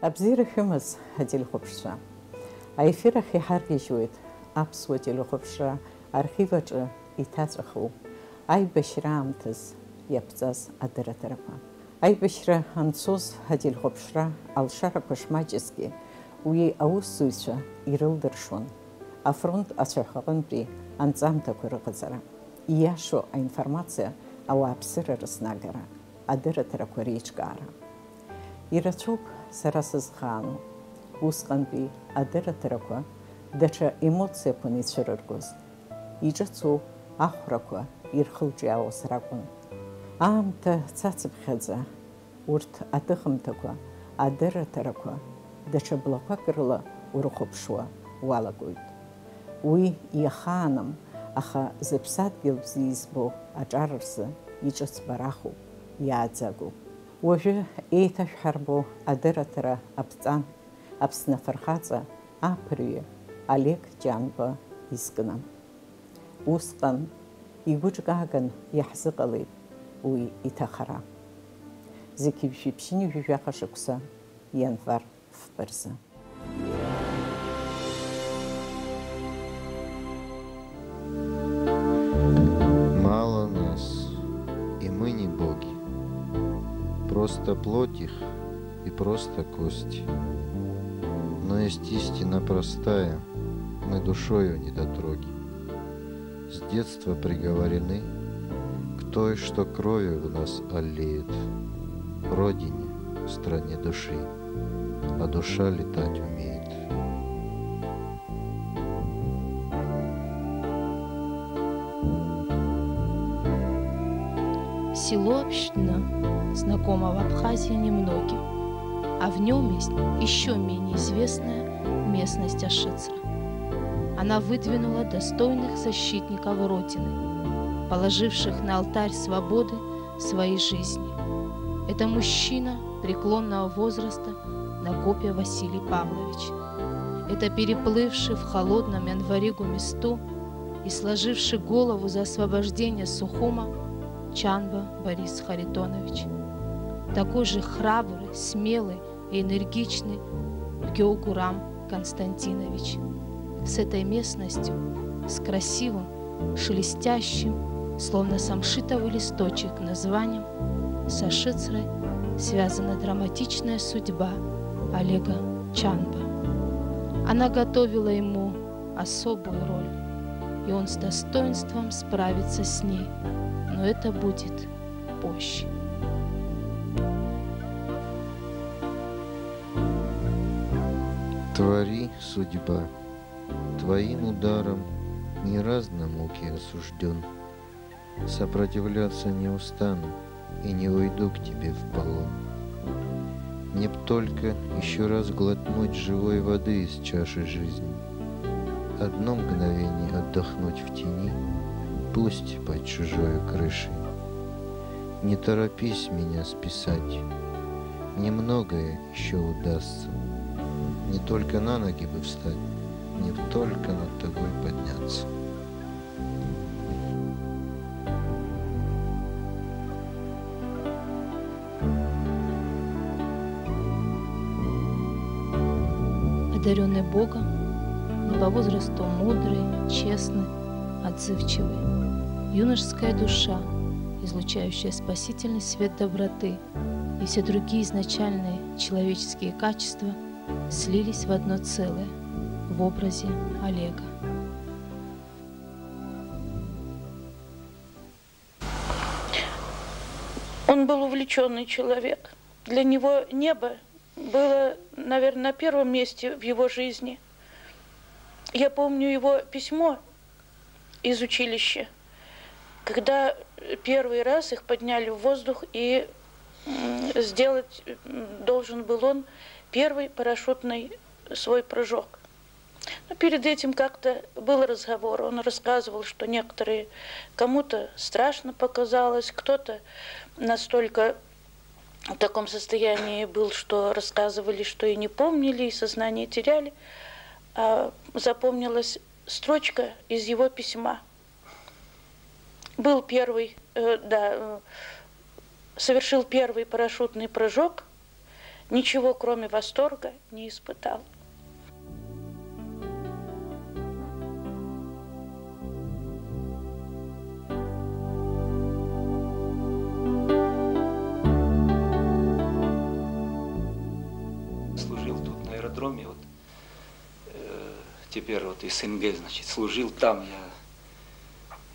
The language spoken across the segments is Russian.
Абзира хымыз ҳателехәаԥшцәа. Аефир ахь иҳаргьежьуеит аԥсуа телехәаԥшра архиваҿы иҭаҵәаху аибашьра аамҭаз иаԥҵаз адырраҭарақәа. Аибашьра анцоз ҳателехәаԥшра алшарақәа шмаҷызгьы уи аусзуҩцәа ирылдыршон афронт ацәаҳәаҟынтәи анҵамҭақәа рыҟаҵара, ииашоу аинформациа ауааԥсыра рызнагара, адырраҭарақәа реиҿкаара. Ирацәоуп сара сызхаану усҟантәи адырраҭарақәа даҽа емоциақәан ицәырыргоз, иҿыцу ахәрақәа ирхылҿиаауаз ракәын. Аамҭа цацыԥхьаӡа урҭ атыхымҭақәа, адырраҭарақәа даҽа блақәак рыла урыхәаԥшуа уалагоит. Уи иахаанам, аха зыԥсадгьыл бзиа избо аҿар рзы иҿыцбарахуп, иааӡагоуп. Уажәы еиҭашәҳарбо адырраҭара аԥҵан Аԥсны афырхаҵа аԥырҩы Олег Ҷанба изкны. Усҟан игәыҿкааган иаҳзыҟалеит уи иҭахара. Зегьы бжьыԥшьыни жәаха шықәса январ фбырзы. Мало нас, и мы не боги. Просто плоть их и просто кости. Но есть истина простая, мы душою недотроги. С детства приговорены к той, что кровью в нас аллеет. Родине, стране души, а душа летать умеет. Село Община знакомо в Абхазии немногим, а в нем есть еще менее известная местность Ашицра. Она выдвинула достойных защитников Родины, положивших на алтарь свободы своей жизни. Это мужчина преклонного возраста Накопья Василий Павлович. Это переплывший в холодном январигу месту и сложивший голову за освобождение Сухума Чанба Борис Харитонович. Такой же храбрый, смелый и энергичный Геогурам Константинович. С этой местностью, с красивым, шелестящим, словно самшитовый листочек названием, с Ашицрой связана драматичная судьба Олега Чанба. Она готовила ему особую роль, и он с достоинством справится с ней, но это будет позже. Твори, судьба, твоим ударом не раз на муки осужден. Сопротивляться не устану и не уйду к тебе в полон. Мне б только еще раз глотнуть живой воды из чаши жизни. Одно мгновение отдохнуть в тени, пусть под чужой крышей. Не торопись меня списать, немногое еще удастся. Не только на ноги бы встать, не только над тобой подняться. Одаренный Богом, но по возрасту мудрый, честный, отзывчивый, юношеская душа, излучающая спасительный свет доброты, и все другие изначальные человеческие качества слились в одно целое в образе Олега. Он был увлеченный человек. Для него небо было, наверное, на первом месте в его жизни. Я помню его письмо из училища, когда первый раз их подняли в воздух, и сделать должен был он первый парашютный свой прыжок. Но перед этим как-то был разговор. Он рассказывал, что некоторые, кому-то страшно показалось, кто-то настолько в таком состоянии был, что рассказывали, что и не помнили, и сознание теряли. А запомнилась строчка из его письма. Был первый, совершил первый парашютный прыжок, ничего, кроме восторга, не испытал. Служил тут на аэродроме, вот, теперь вот из СНГ, значит, служил там я.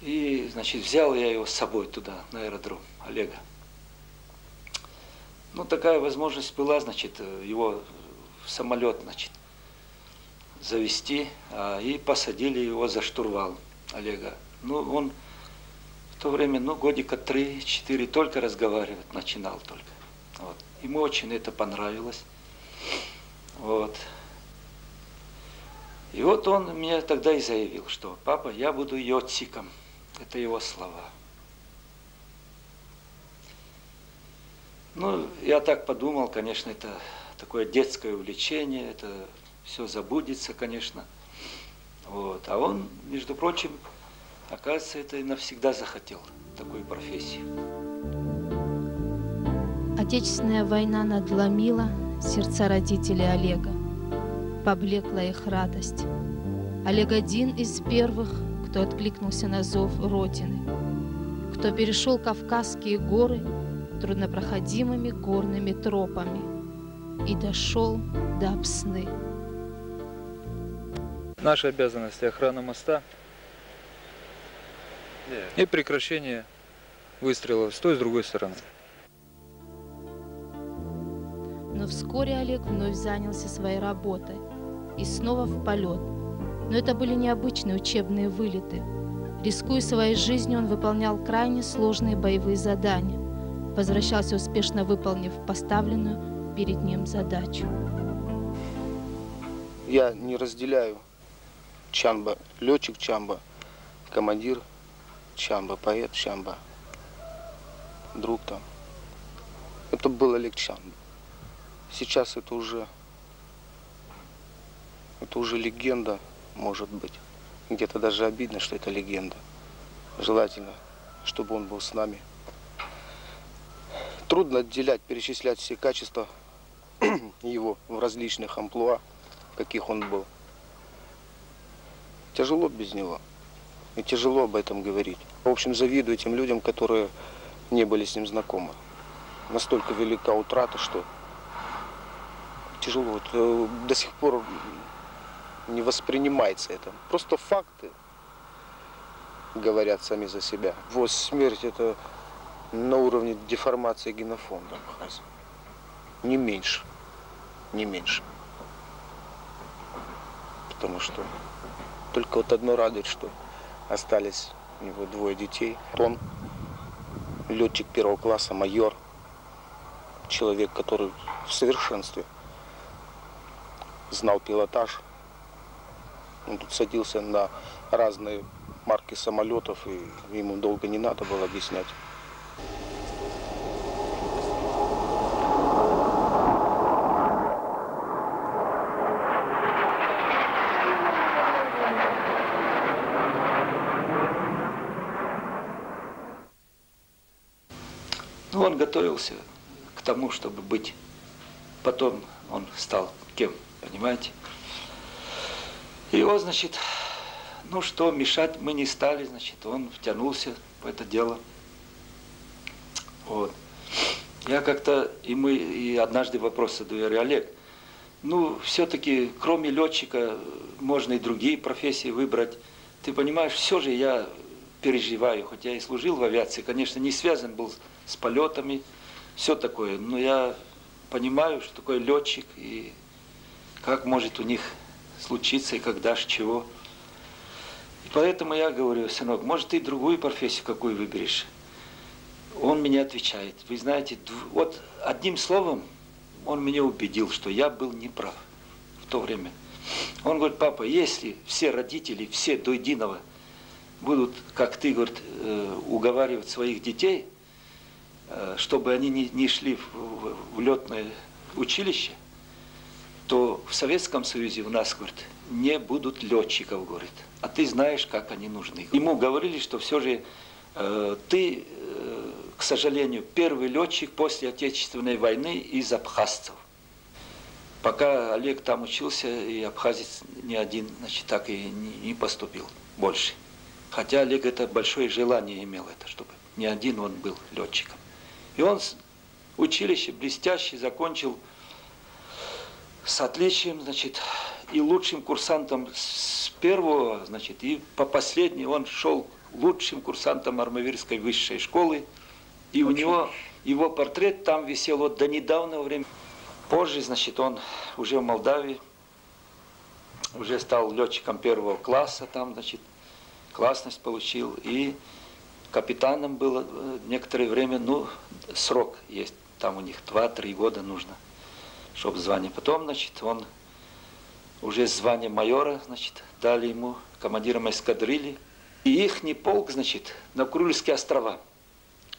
И, значит, взял я его с собой туда, на аэродром, Олега. Ну, такая возможность была, значит, его в самолет, значит, завести, и посадили его за штурвал, Олега. Ну, он в то время, ну, годика 3-4 только разговаривать начинал только. Вот. Ему очень это понравилось. Вот. И вот он мне тогда и заявил, что папа, я буду йотсиком. Это его слова. Ну, я так подумал, конечно, это такое детское увлечение, это все забудется, конечно. Вот. А он, между прочим, оказывается, это и навсегда захотел такую профессию. Отечественная война надломила сердца родителей Олега. Поблекла их радость. Олег один из первых, кто откликнулся на зов Родины, кто перешел Кавказские горы труднопроходимыми горными тропами и дошел до Апсны. Наша обязанность — охрана моста и прекращение выстрелов с той и с другой стороны. Но вскоре Олег вновь занялся своей работой и снова в полет. Но это были необычные учебные вылеты. Рискуя своей жизнью, он выполнял крайне сложные боевые задания. Возвращался, успешно выполнив поставленную перед ним задачу. Я не разделяю Чанба, летчик Чанба, командир Чанба, поэт Чанба, друг там. Это был Олег Чанба. Сейчас это уже легенда, может быть. Где-то даже обидно, что это легенда. Желательно, чтобы он был с нами. Трудно отделять, перечислять все качества его в различных амплуа, каких он был. Тяжело без него. И тяжело об этом говорить. В общем, завидую тем людям, которые не были с ним знакомы. Настолько велика утрата, что тяжело. До сих пор не воспринимается это. Просто факты говорят сами за себя. Его смерть — это на уровне деформации генофонда Абхазии. Не меньше. Не меньше. Потому что только вот одно радует, что остались у него 2 детей. Он летчик 1-го класса, майор. Человек, который в совершенстве знал пилотаж. Он тут садился на разные марки самолетов, и ему долго не надо было объяснять. Ну, он готовился к тому, чтобы быть. Потом он стал кем, понимаете? И вот, значит, ну что, мешать мы не стали, значит, он втянулся в это дело. Вот. Я как-то, и однажды вопрос задаю, я говорю: Олег, ну, все-таки, кроме летчика, можно и другие профессии выбрать. Ты понимаешь, все же я переживаю, хоть я и служил в авиации, конечно, не связан был с полетами, все такое, но я понимаю, что такое летчик, и как может у них случиться, и когда ж чего. И поэтому я говорю: сынок, может, ты другую профессию какую выберешь? Он мне отвечает: вы знаете, вот одним словом он меня убедил, что я был неправ в то время. Он говорит: папа, если все родители, все до единого будут, как ты, говорит, уговаривать своих детей, чтобы они не шли в летное училище, то в Советском Союзе у нас, говорит, не будут летчиков, говорит. А ты знаешь, как они нужны. Ему говорили, что все же ты, к сожалению, первый летчик после Отечественной войны из абхазцев. Пока Олег там учился, и абхазец ни один, значит, так и не поступил больше. Хотя Олег это большое желание имел, это, чтобы не один он был летчиком. И он училище блестяще закончил с отличием, значит, и лучшим курсантом с первого, значит, и по последней он шел лучшим курсантом Армавирской высшей школы. И у него его портрет там висел вот до недавнего времени. Позже, значит, он уже в Молдавии, уже стал летчиком первого класса, там, значит, классность получил. И капитаном был некоторое время, ну, срок есть, там у них 2-3 года нужно, чтобы звание. Потом, значит, он уже звание майора, значит, дали ему командиром эскадрильи. И ихний полк, значит, на Курильские острова,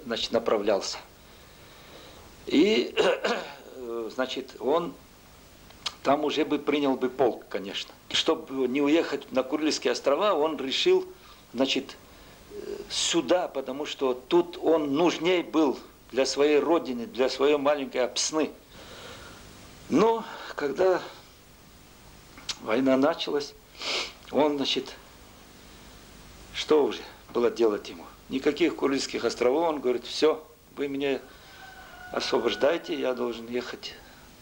значит, направлялся. И, значит, он там уже бы принял бы полк, конечно. И чтобы не уехать на Курильские острова, он решил, значит, сюда, потому что тут он нужней был для своей родины, для своей маленькой Апсны. Но когда война началась, он, значит, что уже было делать ему? Никаких Курильских островов, он говорит, все, вы меня освобождайте, я должен ехать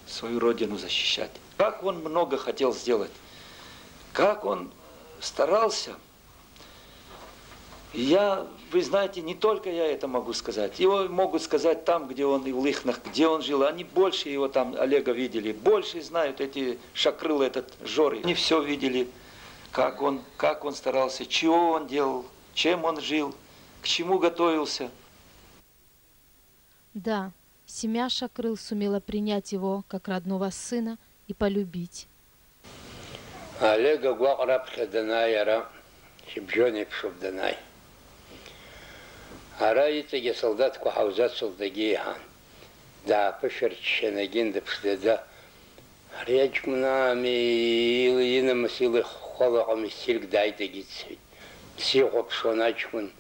свою родину защищать. Как он много хотел сделать, как он старался. Вы знаете, не только я это могу сказать. Его могут сказать там, где он, и в Лыхнах, где он жил. Они больше его там, Олега, видели. Больше знают эти шакрылы, этот Жоры. Они все видели, как он старался, чего он делал, чем он жил, к чему готовился. Да, семья Шакрыл сумела принять его как родного сына и полюбить. Олега Гуахрабха Данайара, Шибжоник Шубданай. Араитаги солдатку хаузат солдагихан. Да, пошерченагин да пшледа. Речмнами или масилы холохами сильк дайте гитсвит. Сихоп шоначмун.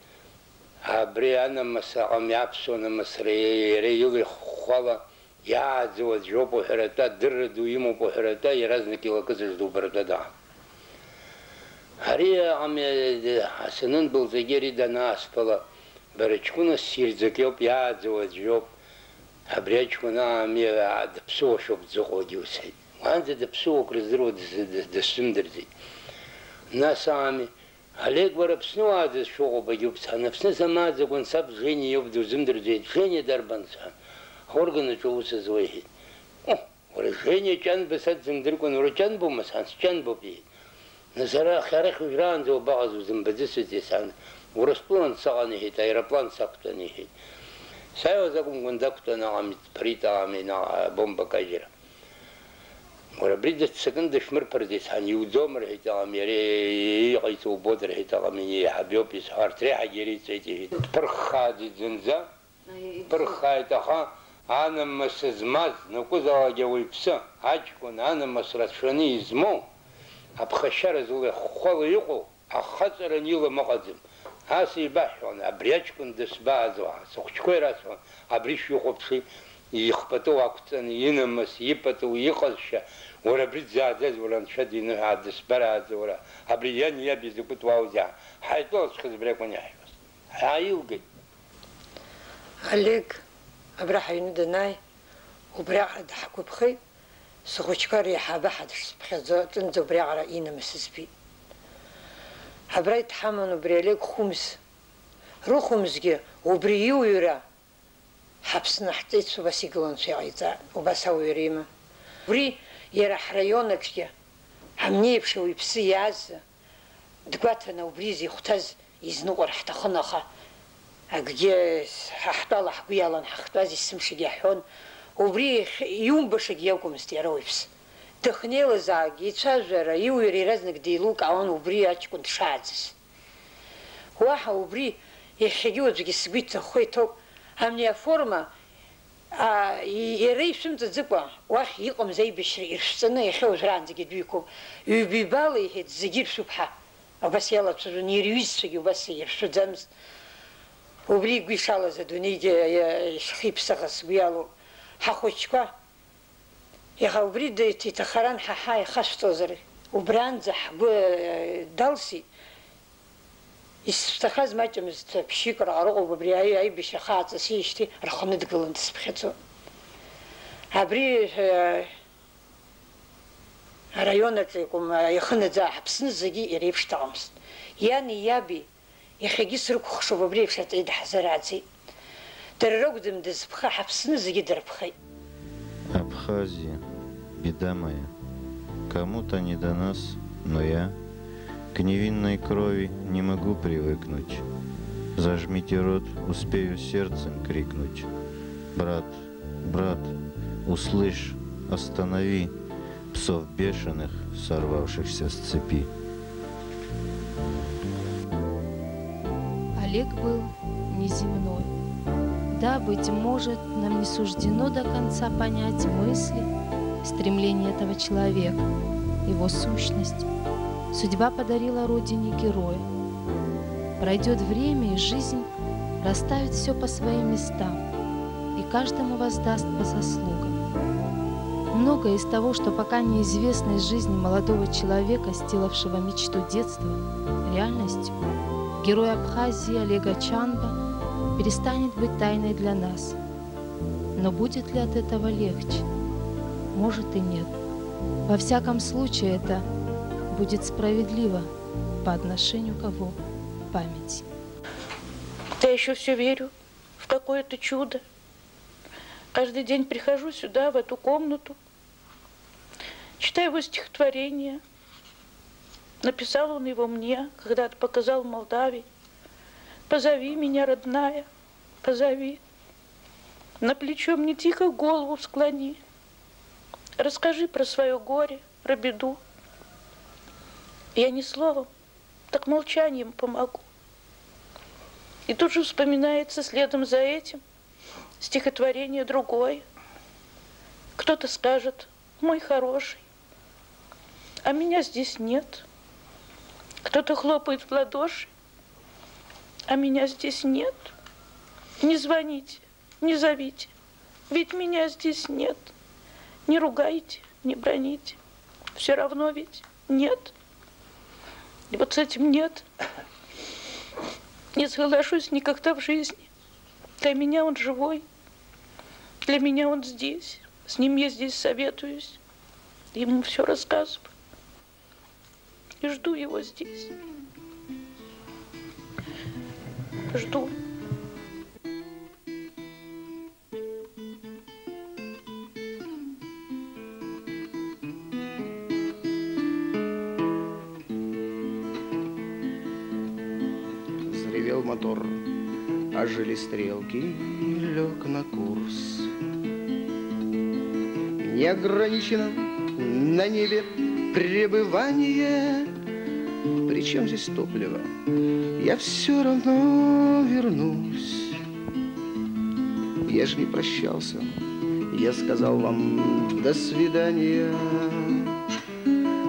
Абриана масахам япсона масреили хола. Я отзывать жопу херата, дырду ему по херата и разные килоказы жду бардада. Ария ами Хасанун был загери да наспала. Барачкуна сирзакёп, я отзывать жоп. Абрячкуна ами адапсо шоп заходился. Ванзе дапсо крызрод да сумдерзи. Насами Олег варапсну адз шоу багюпса. Напсна сама загон саб Жене ёбду зумдерзи. Жене дарбанса. Органы чувствуются звуки. Решение чан бесад зимдиркон урчан бумасан, чан бупи. Назара харах игран за багазу зимбадисутисан. Урасплан саганихит, аэроплан саптанихит. Сайо закун кондакта на амит притами на бомба кайжера. Ура бридет секунды шмыр пердисан, юдомр хитам яре яйцу бодр хитам яре хабёпис хартре хагерит эти. Пархади зинза, пархайтаха. Ана масызмаз, накузала геой пса, ачкун, ана масрашани измо, абхашара зуле холы юку, а хацара нила магазим. Аси бахон, абрячкун десбазу, сухчкой расон, абриш юхопши, ихпату актан, инамас, ипату, ихалша, ура бридзадез, уран шадину, адесбарадзе, ура, абриян я бездукут ваузя, хайдос хазбрякуняйвас. Айилгай. Олег. أبراحين دناي وبراعة حكوا بخي سخوشكاري حابة حدش بخزا تنزو براعة رأينا مسسبي أبرايت حمن وبرياليك خمس رو خمس جي وبريو يرا حبسنا حتيت سو بس يقولون سيعيتا وبس هو يريما بري يرح ريونك جي همني بشو يبسي يعز دقاتنا وبريزي ختز يزنور حتى خنخا أجي حطال حقيالن حختازي السمشي جحون وبري يوم بشق يوكم استيرويبس تخنيل زاج يتشاجر يوري رزنك ديلوك عون وبري أتكون شادس واحد وبري يحجوز جسبيت خويتو همني فورما يريب سمت الزبا واحد يقوم زي بشري يرشتنا يخوز رانز جدويكم يبيبالي هيد زجيب سبحة وبس يلا تسوني يريوز وبس يرشد زمس وبري قيشالة زدوني خيب سغس ويالو حخوشكا Иаха убри иҭахаран ҳаҳа ихашәҭозар, убранӡа ҳгәы далсит. Исҭахаз маҷымызт ԥшьҩык рҟарыҟоуп абри аибашьра хааҵысижьҭеи рхәны дгылан дысԥхьаӡо. Абри араион аҿы ихынаӡа ҳаԥсны зегьы иреиԥшӡамызт. Иани иаби иахьагьы срықәхшоуп абри еиԥш аҵаҩ даҳзарааӡеит. Дара ракәӡам дызԥха, ҳаԥсны зегьы дырԥхеит. Абхазия, беда моя, кому-то не до нас, но я к невинной крови не могу привыкнуть. Зажмите рот, успею сердцем крикнуть. Брат, брат, услышь, останови псов бешеных, сорвавшихся с цепи. Олег был неземной. Да, быть может, нам не суждено до конца понять мысли, стремления этого человека, его сущность. Судьба подарила родине героя. Пройдет время, и жизнь расставит все по своим местам, и каждому воздаст по заслугам. Многое из того, что пока неизвестно из жизни молодого человека, сделавшего мечту детства реальностью, герой Абхазии Олега Чанба перестанет быть тайной для нас. Но будет ли от этого легче? Может и нет. Во всяком случае, это будет справедливо по отношению к его памяти. Я еще все верю в какое-то чудо. Каждый день прихожу сюда, в эту комнату, читаю его стихотворение. Написал он его мне, когда-то показал в Молдавии. Позови меня, родная, позови. На плечо мне тихо голову склони. Расскажи про свое горе, про беду. Я не словом, так молчанием помогу. И тут же вспоминается следом за этим стихотворение другое. Кто-то скажет: мой хороший, а меня здесь нет. Кто-то хлопает в ладоши, а меня здесь нет. Не звоните, не зовите, ведь меня здесь нет. Не ругайте, не броните, все равно ведь нет. И вот с этим нет не соглашусь никогда в жизни. Для меня он живой, для меня он здесь. С ним я здесь советуюсь, ему все рассказываю. И жду его здесь. Жду. Заревел мотор, ожили стрелки, лег на курс. Неограничено на небе пребывание. Причем здесь топливо? Я все равно вернусь. Я же не прощался. Я сказал вам до свидания.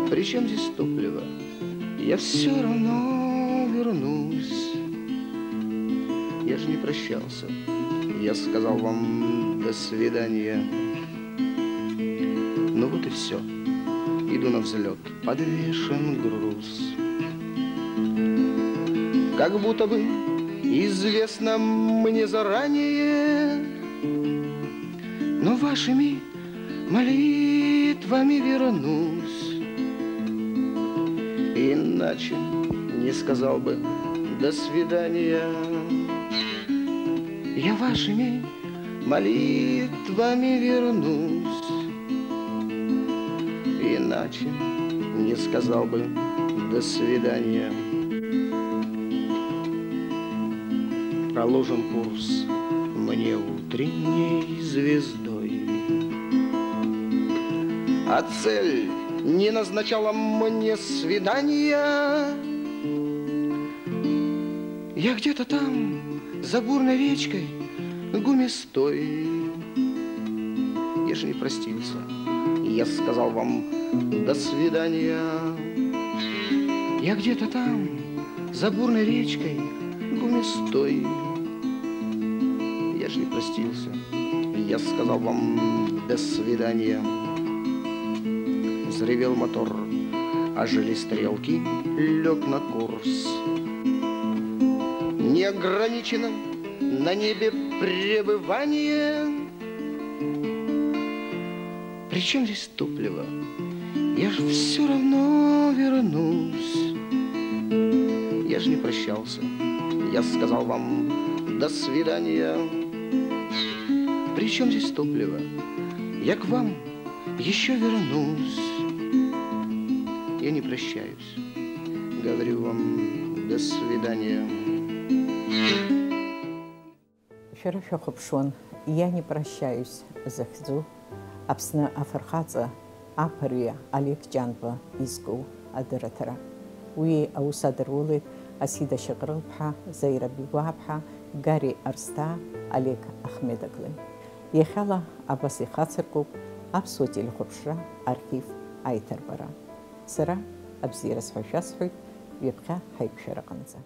Причем здесь топливо? Я все равно вернусь. Я же не прощался. Я сказал вам до свидания. Ну вот и все. Иду на взлет, подвешен груз. Как будто бы известно мне заранее, но вашими молитвами вернусь. Иначе не сказал бы до свидания. Я вашими молитвами вернусь. Иначе не сказал бы до свидания. Проложен курс мне утренней звездой, а цель не назначала мне свидания. Я где-то там, за бурной речкой гумистой. Я же не простился. Я сказал вам до свидания. Я где-то там, за бурной речкой гумистой. Я же не простился. Я сказал вам до свидания. взревел мотор, ожили стрелки, лег на курс. Не ограничено на небе пребывание. Причем здесь топливо? Я ж все равно вернусь. Я ж не прощался. Я сказал вам до свидания. Причем здесь топливо? Я к вам еще вернусь. Я не прощаюсь. Говорю вам до свидания. Шерафи Хопшон, я не прощаюсь, захзу. Апсна Афархаца, Апария, Олег Джанба, Изгу, Адыратара. Уи Аусадырулы, Асида Шагрылбха, Зайра Бигуабха, Гари Арста, Олег Ахмедаглы. Ехала Абаси Хацеркуб, Апсуатил Хопшра, архив Айтарбара. Сара Абзира Схашасхуй, Випха Хайпшараканза.